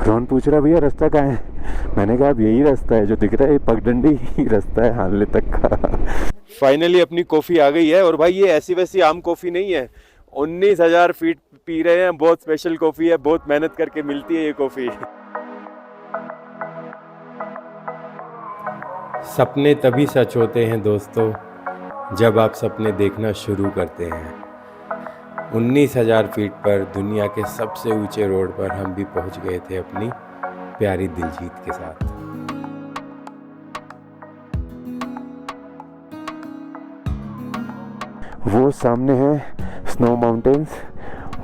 रोहन पूछ रहा भैया रास्ता कहाँ है। मैंने कहा अब यही रास्ता है जो दिख रहा है, पगडंडी ही रास्ता है हानले तक का। फाइनली अपनी कॉफ़ी आ गई है। और भाई ये ऐसी वैसी आम कॉफ़ी नहीं है, 19,000 फीट पी रहे हैं। बहुत स्पेशल कॉफ़ी है, बहुत मेहनत करके मिलती है ये कॉफ़ी। सपने तभी सच होते हैं दोस्तों जब आप सपने देखना शुरू करते हैं। 19,000 फीट पर दुनिया के सबसे ऊंचे रोड पर हम भी पहुंच गए थे अपनी प्यारी दिलजीत के साथ। वो सामने है स्नो माउंटेन्स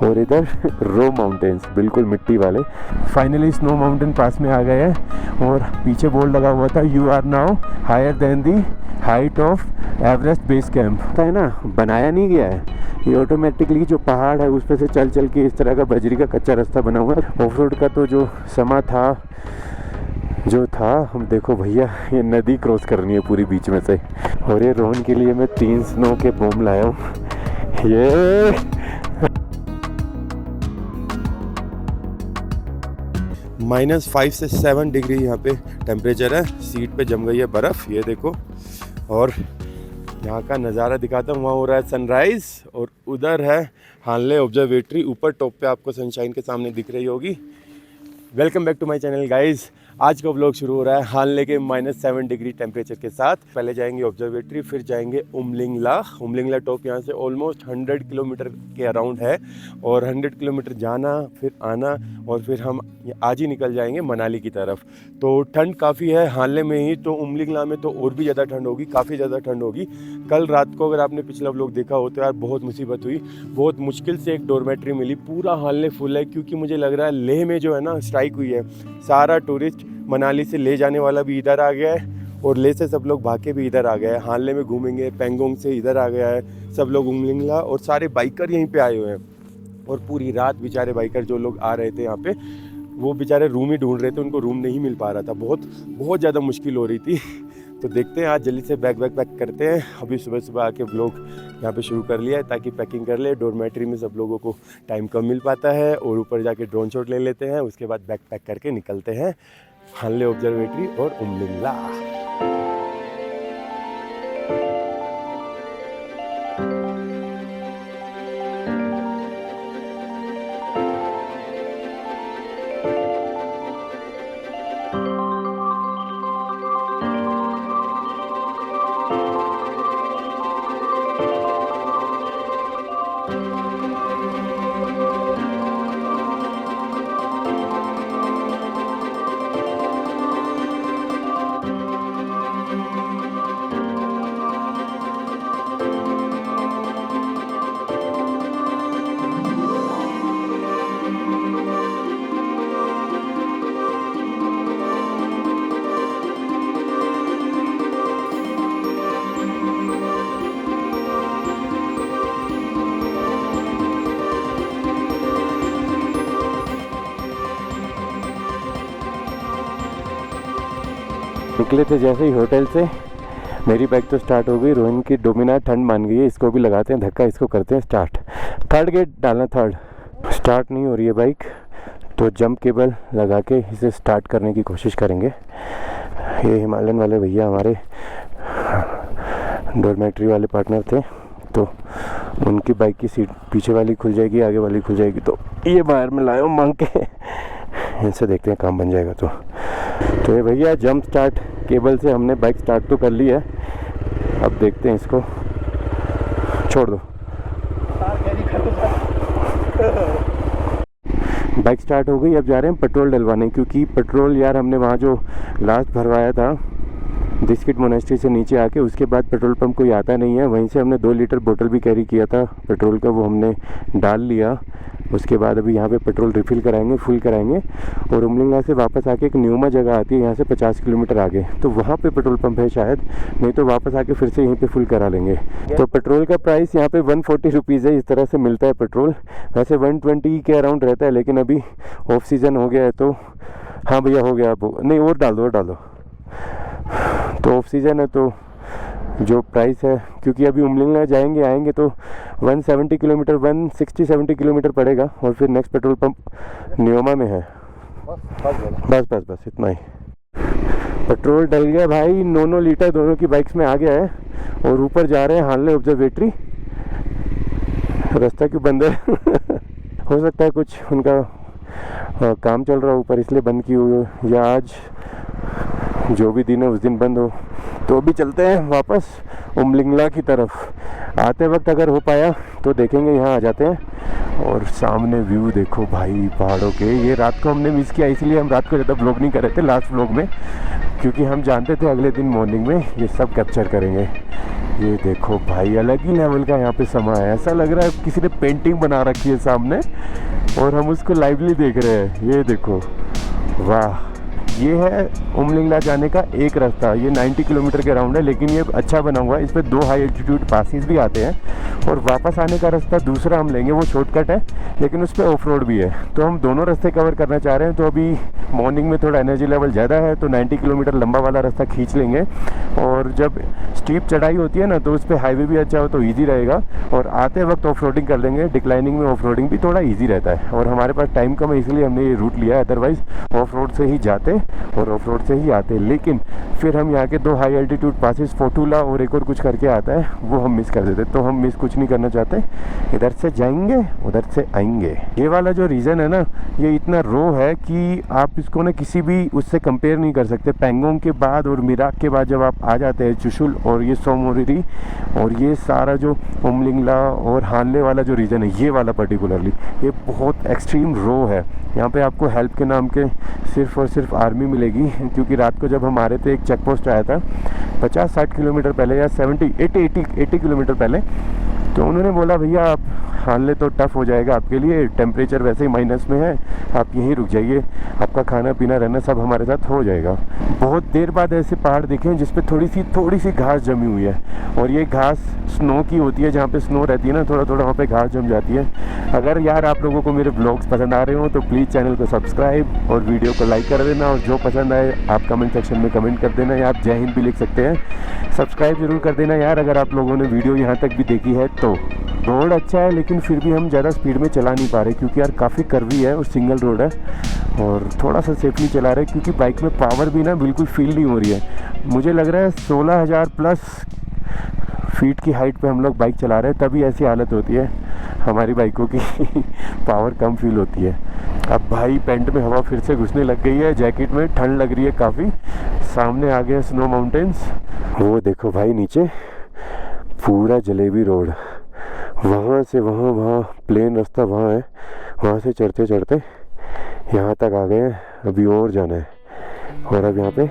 और इधर रो माउंटेन्स, बिल्कुल मिट्टी वाले। फाइनली स्नो माउंटेन पास में आ गए हैं और पीछे बोर्ड लगा हुआ था you are now higher than the height of Everest base camp. है ना, बनाया नहीं गया है ये, ऑटोमेटिकली जो पहाड़ है उस पर से चल चल के इस तरह का बजरी का कच्चा रास्ता बना हुआ है। ऑफ रोड का तो जो समा था जो था, हम देखो भैया ये नदी क्रॉस करनी है पूरी बीच में से। और ये रोहन के लिए मैं 3 स्नो के बम लाया हूँ। ये -5 से 7 डिग्री यहाँ पे टेम्परेचर है। सीट पे जम गई है बर्फ़, ये देखो। और यहाँ का नज़ारा दिखाता हूँ, वहाँ हो रहा है सनराइज़ और उधर है हानले ऑब्जर्वेटरी। ऊपर टॉप पे आपको सनशाइन के सामने दिख रही होगी। Welcome back to my channel guys. आज का व्लॉग शुरू हो रहा है हानले के -7 डिग्री टेम्परेचर के साथ। पहले जाएंगे ऑब्जर्वेटरी, फिर जाएंगे उमलिंगला टॉप। यहाँ से ऑलमोस्ट 100 किलोमीटर के अराउंड है और 100 किलोमीटर जाना फिर आना, और फिर हम आज ही निकल जाएंगे मनाली की तरफ। तो ठंड काफ़ी है हानले में ही, तो उमलिंगला में तो और भी ज़्यादा ठंड होगी, काफ़ी ज़्यादा ठंड होगी। कल रात को अगर आपने पिछला व्लॉग देखा हो तो यार बहुत मुसीबत हुई, बहुत मुश्किल से एक डॉर्मेट्री मिली। पूरा हानले फुल है क्योंकि मुझे लग रहा है लेह में जो है ना स्ट्राइक हुई है। सारा टूरिस्ट मनाली से ले जाने वाला भी इधर आ गया है और ले से सब लोग भागे भी इधर आ गए हैं। हानले में घूमेंगे, पेंगोंग से इधर आ गया है सब लोग उमलिंगला, और सारे बाइकर यहीं पे आए हुए हैं। और पूरी रात बेचारे बाइकर जो लोग आ रहे थे यहाँ पे, वो बेचारे रूम ही ढूंढ रहे थे, उनको रूम नहीं मिल पा रहा था। बहुत ज़्यादा मुश्किल हो रही थी। तो देखते हैं आज जल्दी से बैग पैक करते हैं। अभी सुबह आके व्लॉग यहाँ पे शुरू कर लिया है ताकि पैकिंग कर ले। डॉर्मेट्री में सब लोगों को टाइम कम मिल पाता है, और ऊपर जाके ड्रोन शॉट ले लेते हैं। उसके बाद बैग पैक करके निकलते हैं हानले ऑब्जर्वेटरी और उमलिंगला। निकले थे जैसे ही होटल से, मेरी बाइक तो स्टार्ट हो गई। रोहन की डोमिनार ठंड मान गई है, इसको भी लगाते हैं धक्का, इसको करते हैं स्टार्ट। थर्ड गेट डालना, थर्ड। स्टार्ट नहीं हो रही है बाइक, तो जंप केबल लगा के इसे स्टार्ट करने की कोशिश करेंगे। ये हिमालयन वाले भैया हमारे डॉर्मेट्री वाले पार्टनर थे, तो उनकी बाइक की सीट पीछे वाली खुल जाएगी, आगे वाली खुल जाएगी। तो ये बाहर में लाया हूँ मांग के, इनसे देखते हैं काम बन जाएगा। तो ये भैया जंप स्टार्ट केबल से हमने बाइक स्टार्ट तो कर ली है, अब देखते हैं इसको। छोड़ दो, बाइक स्टार्ट हो गई। अब जा रहे हैं पेट्रोल डलवाने, क्योंकि पेट्रोल यार हमने वहाँ जो लास्ट भरवाया था बिस्किट मोनेस्ट्री से नीचे आके, उसके बाद पेट्रोल पंप कोई आता नहीं है। वहीं से हमने 2 लीटर बोतल भी कैरी किया था पेट्रोल का, वो हमने डाल लिया। उसके बाद अभी यहाँ पे पेट्रोल रिफ़िल कराएंगे, फुल कराएंगे। और उमलिंगला से वापस आके एक न्यूमा जगह आती है यहाँ से 50 किलोमीटर आगे, तो वहाँ पे पेट्रोल पंप है शायद, नहीं तो वापस आके फिर से यहीं पे फुल करा लेंगे। तो पेट्रोल का प्राइस यहाँ पे 140 रुपीज़ है, इस तरह से मिलता है पेट्रोल। वैसे 120 के अराउंड रहता है, लेकिन अभी ऑफ सीज़न हो गया है तो हाँ भैया हो गया। अब नहीं, और डाल दो। तो ऑफ सीज़न है तो जो प्राइस है, क्योंकि अभी उमलिंगला जाएंगे आएंगे तो 170 किलोमीटर 160-170 किलोमीटर पड़ेगा। और फिर नेक्स्ट पेट्रोल पंप न्योमा में है। बस बस बस इतना ही। पेट्रोल डल गया भाई, 9 लीटर दोनों की बाइक्स में आ गया है। और ऊपर जा रहे हैं हानले ऑब्जर्वेटरी। रास्ता क्यों बंद है? हो सकता है कुछ उनका काम चल रहा हो ऊपर, इसलिए बंद की हुई हो, या आज जो भी दिन है उस दिन बंद हो। तो अभी चलते हैं वापस उमलिंगला की तरफ। आते वक्त अगर हो पाया तो देखेंगे, यहाँ आ जाते हैं। और सामने व्यू देखो भाई पहाड़ों के। ये रात को हमने मिस किया, इसलिए हम रात को ज़्यादा ब्लॉग नहीं कर रहे थे लास्ट ब्लॉग में, क्योंकि हम जानते थे अगले दिन मॉर्निंग में ये सब कैप्चर करेंगे। ये देखो भाई अलग ही लेवल का यहाँ पे समा है। ऐसा लग रहा है किसी ने पेंटिंग बना रखी है सामने और हम उसको लाइवली देख रहे हैं। ये देखो, वाह। ये है उमलिंगला जाने का एक रास्ता। ये 90 किलोमीटर के राउंड है, लेकिन ये अच्छा बना हुआ है। इस पर 2 हाई एल्टीट्यूड पासेस भी आते हैं। और वापस आने का रास्ता दूसरा हम लेंगे, वो शॉर्टकट है, लेकिन उस पर ऑफ रोड भी है। तो हम दोनों रास्ते कवर करना चाह रहे हैं। तो अभी मॉर्निंग में थोड़ा एनर्जी लेवल ज़्यादा है, तो 90 किलोमीटर लंबा वाला रास्ता खींच लेंगे। और जब स्टीप चढ़ाई होती है ना, तो उस पर हाईवे भी अच्छा हो तो ईजी रहेगा। और आते वक्त ऑफ रोडिंग कर लेंगे। डिक्लाइनिंग में ऑफ रोडिंग भी थोड़ा ईजी रहता है। और हमारे पास टाइम कम है, इसलिए हमने ये रूट लिया है। अदरवाइज़ ऑफ रोड से ही जाते और ऑफ रोड से ही आते। लेकिन फिर हम यहाँ के 2 हाई एल्टीट्यूड पासेस, फोटूला और एक और कुछ करके आता है, वो हम मिस कर देते। तो हम मिस कुछ नहीं करना चाहते। इधर से जाएंगे, उधर से आएंगे। ये वाला जो रीजन है ना, ये इतना रो है कि आप इसको ना किसी भी उससे कंपेयर नहीं कर सकते। पैंगोंग के बाद और मिराक के बाद जब आप आ जाते हैं चुशुल और ये सोमोरिरी और ये सारा जो उमलिंगला और हानले वाला जो रीजन है, ये वाला पर्टिकुलरली, ये बहुत एक्सट्रीम रो है। यहाँ पे आपको हेल्प के नाम के सिर्फ और सिर्फ आर्मी मिलेगी। क्योंकि रात को जब हम आ रहे थे, एक चेक पोस्ट आया था 50-60 किलोमीटर पहले, या 80 किलोमीटर पहले। तो उन्होंने बोला भैया आप हानले तो टफ़ हो जाएगा आपके लिए, टेम्परेचर वैसे ही माइनस में है, आप यहीं रुक जाइए, आपका खाना पीना रहना सब हमारे साथ हो जाएगा। बहुत देर बाद ऐसे पहाड़ देखे जिस पे थोड़ी सी घास जमी हुई है। और ये घास स्नो की होती है, जहाँ पे स्नो रहती है ना, थोड़ा थोड़ा वहाँ पे घास जम जाती है। अगर यार आप लोगों को मेरे ब्लॉग्स पसंद आ रहे हो तो प्लीज़ चैनल को सब्सक्राइब और वीडियो को लाइक कर देना। और जो पसंद आए आप कमेंट सेक्शन में कमेंट कर देना, या आप जय हिंद भी लिख सकते हैं। सब्सक्राइब जरूर कर देना यार, अगर आप लोगों ने वीडियो यहाँ तक भी देखी है तो। रोड अच्छा है, लेकिन फिर भी हम ज़्यादा स्पीड में चला नहीं पा रहे, क्योंकि यार काफ़ी कर्वी है और सिंगल रोड है। और थोड़ा सा सेफली चला रहे, क्योंकि बाइक में पावर भी ना बिल्कुल फील नहीं हो रही है। मुझे लग रहा है 16,000 प्लस फीट की हाइट पे हम लोग बाइक चला रहे हैं, तभी ऐसी हालत होती है हमारी बाइकों की। पावर कम फील होती है। अब भाई पैंट में हवा फिर से घुसने लग गई है, जैकेट में ठंड लग रही है काफ़ी। सामने आ गए स्नो माउंटेन्स, वो देखो भाई नीचे पूरा जलेबी रोड। वहाँ से वहाँ प्लेन रास्ता वहाँ है, वहाँ से चढ़ते चढ़ते यहाँ तक आ गए हैं। अभी और जाना है, और अब यहाँ पे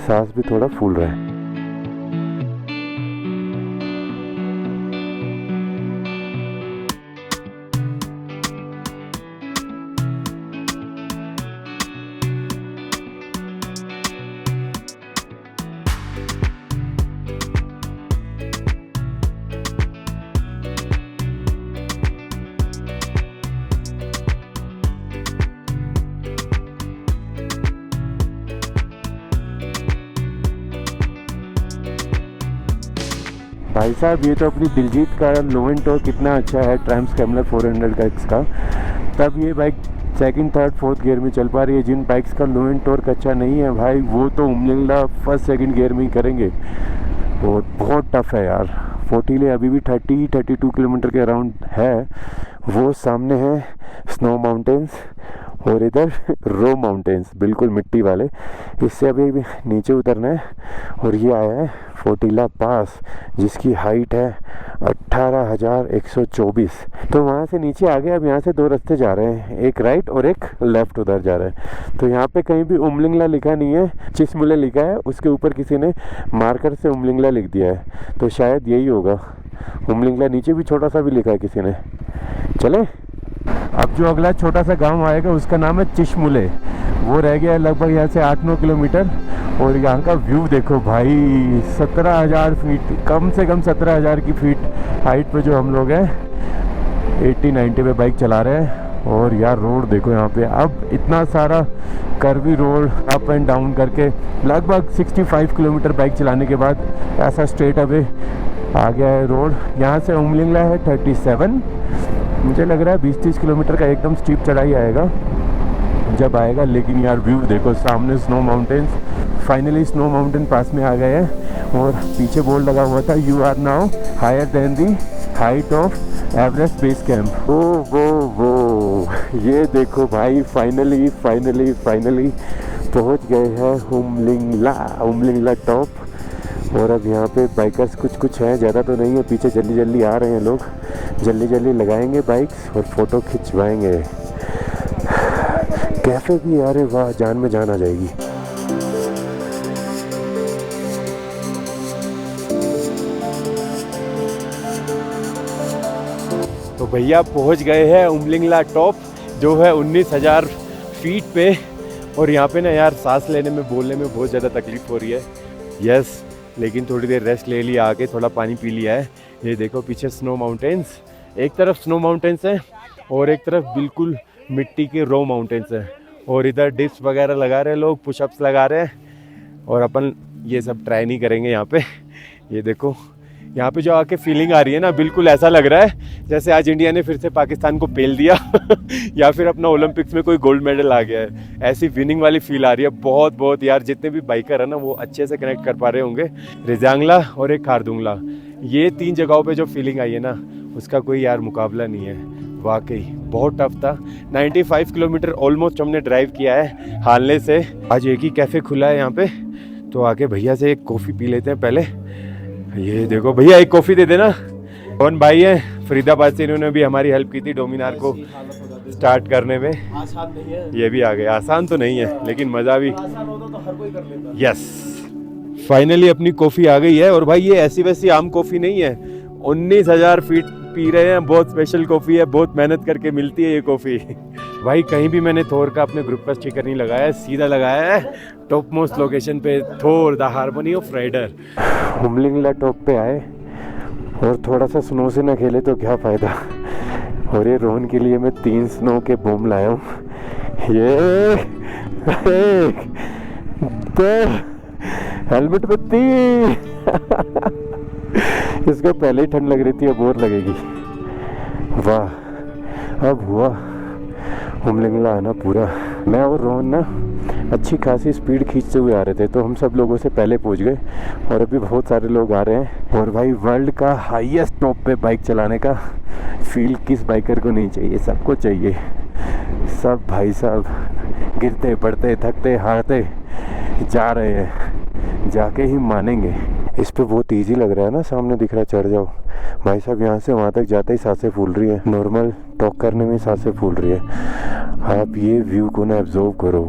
सांस भी थोड़ा फूल रहा है। भाई साहब ये तो अपनी दिलजीत का लोवेन टॉर्क कितना अच्छा है, ट्रायम्फ स्कैम्बलर 400 का इसका। तब ये bike second third fourth gear में चल पा रही है। जिन बाइक्स का लोवेन टॉर्क अच्छा नहीं है भाई, वो तो उमलिंगला फर्स्ट सेकंड गियर में ही करेंगे। और बहुत टफ है यार। फोर्टीले अभी भी 30-32 किलोमीटर के अराउंड है। वो सामने है स्नो माउंटेन्स और इधर रो माउंटेन्स, बिल्कुल मिट्टी वाले। इससे अभी भी नीचे उतरना है। और ये आया है फोर्टीला पास, जिसकी हाइट है 18,124। तो वहाँ से नीचे आ गए। अब यहाँ से 2 रास्ते जा रहे हैं, एक राइट और एक लेफ्ट उधर जा रहे हैं। तो यहाँ पे कहीं भी उमलिंगला लिखा नहीं है, चिशमुले लिखा है। उसके ऊपर किसी ने मार्कर से उमलिंगला लिख दिया है, तो शायद यही होगा उमलिंगला। नीचे भी छोटा सा भी लिखा है किसी ने। चले अब जो अगला छोटा सा गांव आएगा उसका नाम है चिशमुले। वो रह गया है लगभग यहाँ से 8-9 किलोमीटर। और यहाँ का व्यू देखो भाई, 17,000 फीट, कम से कम 17,000 की फीट हाइट पे जो हम लोग हैं 80-90 पे बाइक चला रहे हैं। और यार रोड देखो यहाँ पे, अब इतना सारा curvy road up and down करके लगभग 65 किलोमीटर बाइक चलाने के बाद ऐसा स्ट्रेट अवे आ गया है रोड। यहाँ से उमलिंगला है 37, मुझे लग रहा है 20-30 किलोमीटर का एकदम स्टीप चढ़ाई आएगा। जब आएगा। लेकिन यार व्यू देखो, सामने snow mountains, finally snow mountain pass में आ गए हैं। और पीछे बोर्ड लगा हुआ था, you are now higher than the height of Everest base camp. ओ वो ये देखो भाई, फाइनली पहुंच गए हैं उमलिंगला टॉप। और अब यहाँ पे बाइकर्स कुछ हैं, ज़्यादा तो नहीं है, पीछे जल्दी आ रहे हैं लोग, जल्दी लगाएंगे बाइक्स और फ़ोटो खिंचवाएंगे। कैफ़े भी, अरे वाह, जान में जान आ जाएगी। तो भैया पहुंच गए हैं उमलिंगला टॉप, जो है 19,000 फीट पे। और यहाँ पे ना यार सांस लेने में, बोलने में बहुत ज़्यादा तकलीफ़ हो रही है। यस, लेकिन थोड़ी देर रेस्ट ले लिया, आके थोड़ा पानी पी लिया है। ये देखो पीछे स्नो माउंटेन्स, एक तरफ स्नो माउंटेन्स हैं और एक तरफ बिल्कुल मिट्टी के रो माउंटेन्स हैं। और इधर डिप्स वगैरह लगा रहे हैं लोग, पुशअप्स लगा रहे हैं। और अपन ये सब ट्राई नहीं करेंगे यहाँ पे। ये देखो यहाँ पे जो आके फीलिंग आ रही है ना, बिल्कुल ऐसा लग रहा है जैसे आज इंडिया ने फिर से पाकिस्तान को पेल दिया या फिर अपना ओलंपिक्स में कोई गोल्ड मेडल आ गया है। ऐसी विनिंग वाली फील आ रही है बहुत यार। जितने भी बाइकर है ना, वो अच्छे से कनेक्ट कर पा रहे होंगे। रिजांगला और एक खारदुंगला, ये 3 जगहों पे जो फीलिंग आई है ना, उसका कोई यार मुकाबला नहीं है। वाकई बहुत टफ था। 95 किलोमीटर ऑलमोस्ट हमने ड्राइव किया है हालने से। आज एक ही कैफ़े खुला है यहाँ पे, तो आके भैया से एक कॉफ़ी पी लेते हैं पहले। ये देखो भैया, एक कॉफ़ी दे देना। कौन भाई है फरीदाबाद से, इन्होंने भी हमारी हेल्प की थी डोमिनार को स्टार्ट करने में। आसान नहीं है, ये भी आ गए। आसान तो नहीं है, लेकिन मज़ा भी। आसान होता तो हर कोई कर लेता। यस, फाइनली अपनी कॉफ़ी आ गई है। और भाई ये ऐसी वैसी आम कॉफ़ी नहीं है, 19,000 फीट पी रहे हैं। बहुत स्पेशल कॉफ़ी है, बहुत मेहनत करके मिलती है ये कॉफ़ी। भाई कहीं भी मैंने थोर का अपने ग्रुप का स्टिकर नहीं लगाया है, सीधा लगाया है टॉप मोस्ट लोकेशन पे, थोर the harmony of rider. Umlingla top पे आए और थोड़ा सा स्नो से ना खेले तो क्या फ़ायदा। और ये रोहन के लिए मैं 3 स्नो के बूम लाया हूँ। ये हेलमेट पे 3 इसको पहले ही ठंड लग रही थी, अब और लगेगी। वाह, अब हुआ उमलिंगला आना पूरा। मैं और रोहन ना अच्छी खासी स्पीड खींचते हुए आ रहे थे, तो हम सब लोगों से पहले पहुंच गए। और अभी बहुत सारे लोग आ रहे हैं। और भाई वर्ल्ड का हाईएस्ट टॉप पे बाइक चलाने का फील किस बाइकर को नहीं चाहिए, सबको चाहिए। सब भाई साहब गिरते पड़ते थकते हारते जा रहे हैं, जाके ही मानेंगे। इस पे बहुत इजी लग रहा है ना, सामने दिख रहा है, चढ़ जाओ भाई साहब। यहाँ से वहाँ तक जाते ही सांसें फूल रही है, नॉर्मल टॉक करने में सांसें फूल रही है। आप ये व्यू को ना ऑब्जर्व करो।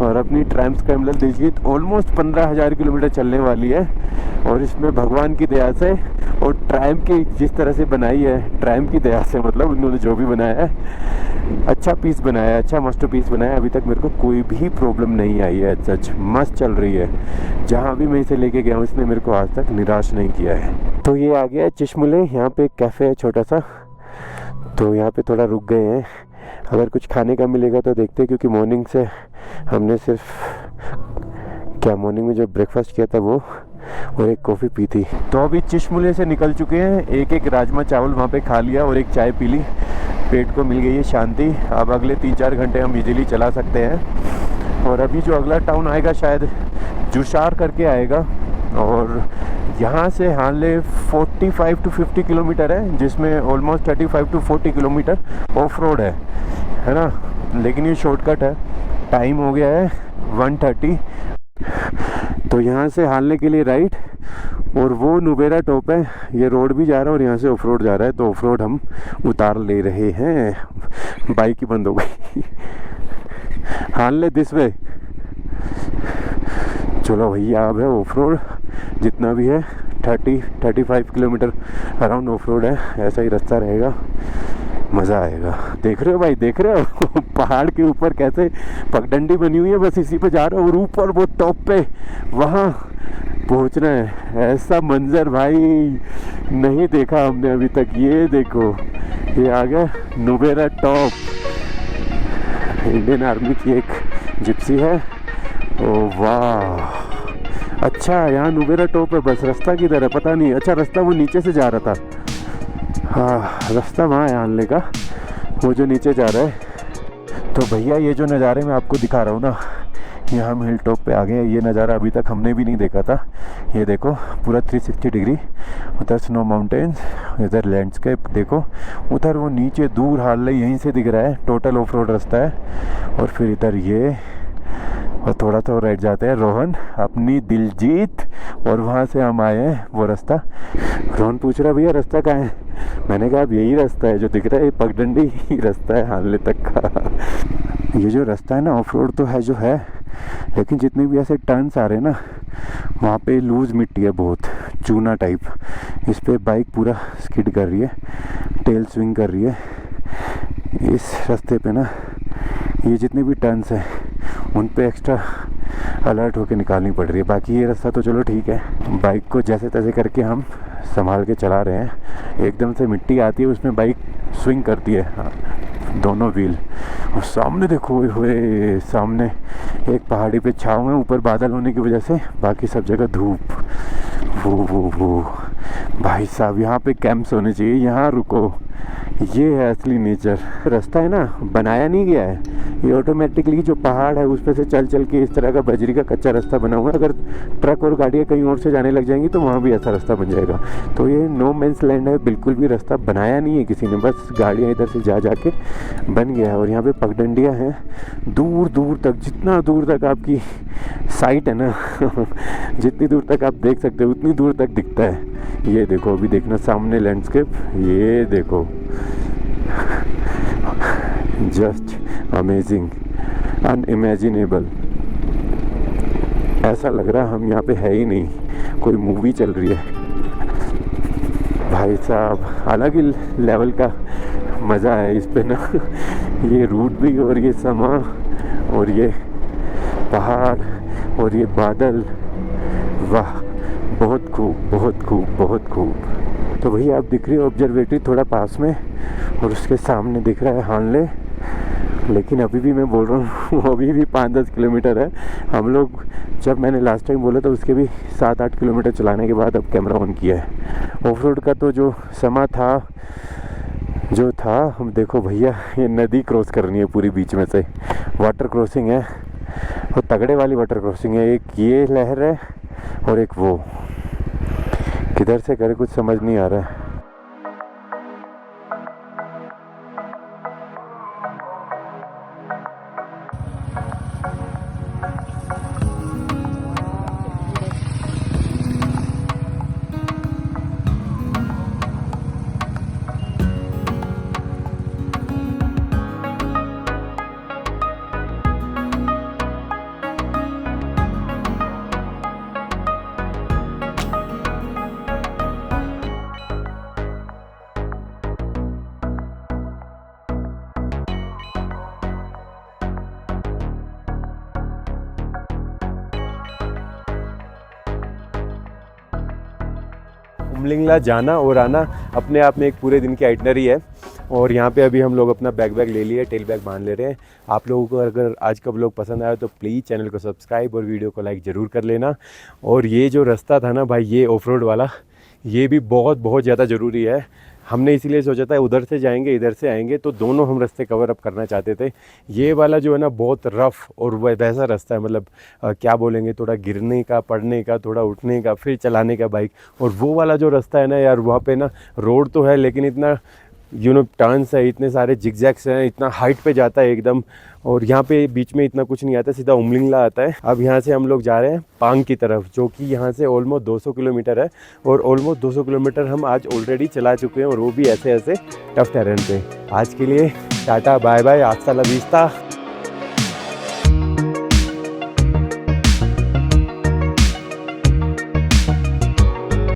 और अपनी ट्रायम्फ स्क्रैम्बलर देखिए, ऑलमोस्ट 15,000 किलोमीटर चलने वाली है। और इसमें भगवान की दया से और ट्रायम्फ की जिस तरह से बनाई है, ट्रायम्फ की दया से मतलब उन्होंने जो भी बनाया है, अच्छा पीस बनाया है, अच्छा मास्टरपीस बनाया है। अभी तक मेरे को कोई भी प्रॉब्लम नहीं आई है, सच मस्त चल रही है। जहाँ भी मैं इसे लेके गया हूँ, इसने मेरे को आज तक निराश नहीं किया है। तो ये आ गया है चिशमुले, यहाँ पे एक कैफ़े है छोटा सा, तो यहाँ पे थोड़ा रुक गए हैं। अगर कुछ खाने का मिलेगा तो देखते हैं, क्योंकि मॉर्निंग से हमने सिर्फ मॉर्निंग में जो ब्रेकफास्ट किया था वो, और एक कॉफ़ी पी थी। तो अभी चिशमुले से निकल चुके हैं, एक राजमा चावल वहाँ पे खा लिया और एक चाय पी ली, पेट को मिल गई है शांति। अब अगले 3-4 घंटे हम इजीली चला सकते हैं। और अभी जो अगला टाउन आएगा शायद जुशार करके आएगा, और यहाँ से हानले 45 to 50 किलोमीटर है, जिसमें almost 35 to 40 kilometre of road है ना। लेकिन ये शॉर्टकट है। टाइम हो गया है 1:30, तो यहाँ से हालने के लिए राइट। और वो नुबेरा टॉप है, ये रोड भी जा रहा है और यहाँ से ऑफ रोड जा रहा है, तो ऑफ रोड हम उतार ले रहे हैं। बाइक ही बंद हो गई। हालने दिस वे, चलो भैया अब है ऑफ रोड, जितना भी है 30-35 किलोमीटर अराउंड ऑफ रोड है। ऐसा ही रास्ता रहेगा, मज़ा आएगा। देख रहे हो भाई, देख रहे हो पहाड़ के ऊपर कैसे पगडंडी बनी हुई है, बस इसी पे जा रहा हूँ। और ऊपर वो टॉप पे वहाँ पहुँचना है। ऐसा मंजर भाई नहीं देखा हमने अभी तक। ये देखो, ये आ गया नुबेरा टॉप। इंडियन आर्मी की एक जिप्सी है। ओ वाह, अच्छा यहाँ नुबेरा टॉप है, बस रास्ता किधर है पता नहीं। अच्छा रास्ता वो नीचे से जा रहा था, हाँ रास्ता वहाँ है आनले का, वो जो नीचे जा रहा है। तो भैया ये जो नज़ारे मैं आपको दिखा रहा हूँ ना, यहाँ हम हिल टॉप पे आ गए हैं। ये नज़ारा अभी तक हमने भी नहीं देखा था। ये देखो पूरा 360 डिग्री, उधर स्नो माउंटेन्स, इधर लैंडस्केप देखो, उधर वो नीचे दूर हाल यहीं से दिख रहा है, टोटल ऑफ रोड रास्ता है। और फिर इधर ये, और थोड़ा सा राइट जाते हैं रोहन अपनी दिलजीत, और वहाँ से हम आए हैं वो रास्ता। रोहन पूछ रहा भैया रास्ता कहाँ है, मैंने कहा अब यही रास्ता है जो दिख रहा है, पगडंडी ही रास्ता है हानले तक का। ये जो रास्ता है ना ऑफ रोड तो है जो है, लेकिन जितने भी ऐसे टर्न्स आ रहे हैं ना वहाँ पे लूज़ मिट्टी है बहुत, चूना टाइप। इस पे बाइक पूरा स्किड कर रही है, टेल स्विंग कर रही है। इस रास्ते पे ना ये जितने भी टर्न्स हैं उन पे एक्स्ट्रा अलर्ट होकर निकालनी पड़ रही है। बाकी ये रास्ता तो चलो ठीक है, बाइक को जैसे तैसे करके हम संभाल के चला रहे हैं। एकदम से मिट्टी आती है उसमें बाइक स्विंग करती है, हाँ, दोनों व्हील। और सामने देखो हुए, सामने एक पहाड़ी पे छाँव है, ऊपर बादल होने की वजह से बाकी सब जगह धूप। वो भाई साहब यहाँ पे कैंप्स होने चाहिए, यहाँ रुको, ये है असली नेचर। रास्ता है ना बनाया नहीं गया है, ये ऑटोमेटिकली जो पहाड़ है उस पर से चल चल के इस तरह का बजरी का कच्चा रास्ता बना हुआ है। अगर ट्रक और गाड़ियाँ कहीं और से जाने लग जाएंगी तो वहाँ भी ऐसा रास्ता बन जाएगा। तो ये नो मेंस लैंड है, बिल्कुल भी रास्ता बनाया नहीं है किसी ने, बस गाड़ियाँ इधर से जा के बन गया है। और यहाँ पे पगडंडियाँ हैं दूर दूर तक, जितना दूर तक आपकी साइट है ना जितनी दूर तक आप देख सकते हो उतनी दूर तक दिखता है। ये देखो अभी देखना सामने लैंडस्केप, ये देखो जस्ट अमेजिंग, अनइमेजिनेबल। ऐसा लग रहा है हम यहाँ पे है ही नहीं, कोई मूवी चल रही है भाई साहब। अलग ही लेवल का मज़ा है इस पे ना ये रूट भी और ये समा और ये पहाड़ और ये बादल, वाह बहुत खूब बहुत खूब बहुत खूब। तो भैया आप दिख रही है ऑब्जर्वेटरी थोड़ा पास में, और उसके सामने दिख रहा है हानले। लेकिन अभी भी मैं बोल रहा हूँ अभी भी 5-10 किलोमीटर है। हम लोग जब मैंने लास्ट टाइम बोला था उसके भी 7-8 किलोमीटर चलाने के बाद अब कैमरा ऑन किया है। ऑफ रोड का तो जो समा था जो था, हम देखो भैया ये नदी क्रॉस करनी है पूरी बीच में से, वाटर क्रॉसिंग है, और तगड़े वाली वाटर क्रॉसिंग है। एक ये लहर है और एक वो, किधर से करे कुछ समझ नहीं आ रहा है। उमलिंगला जाना और आना अपने आप में एक पूरे दिन की आइटनरी है। और यहाँ पे अभी हम लोग अपना बैग ले लिए, टेल बैग बांध ले रहे हैं। आप लोगों को अगर आज का व्लॉग पसंद आया तो प्लीज़ चैनल को सब्सक्राइब और वीडियो को लाइक ज़रूर कर लेना। और ये जो रास्ता था ना भाई, ये ऑफ रोड वाला, ये भी बहुत ज़्यादा ज़रूरी है। हमने इसीलिए सोचा था उधर से जाएंगे इधर से आएंगे, तो दोनों हम रास्ते कवर अप करना चाहते थे। ये वाला जो है ना बहुत रफ़ और वैसा रास्ता है, मतलब क्या बोलेंगे, थोड़ा गिरने का, पड़ने का, थोड़ा उठने का, फिर चलाने का बाइक। और वो वाला जो रास्ता है ना यार, वहाँ पे ना रोड तो है लेकिन इतना टर्न्स है, इतने सारे जिगजैग्स हैं, इतना हाइट पे जाता है एकदम। और यहाँ पे बीच में इतना कुछ नहीं आता, सीधा उमलिंगला आता है। अब यहाँ से हम लोग जा रहे हैं पांग की तरफ, जो कि यहाँ से ऑलमोस्ट 200 किलोमीटर है। और ऑलमोस्ट 200 किलोमीटर हम आज ऑलरेडी चला चुके हैं, और वो भी ऐसे टफ टेरेन पे। आज के लिए टाटा बाय बाय, हasta la vista।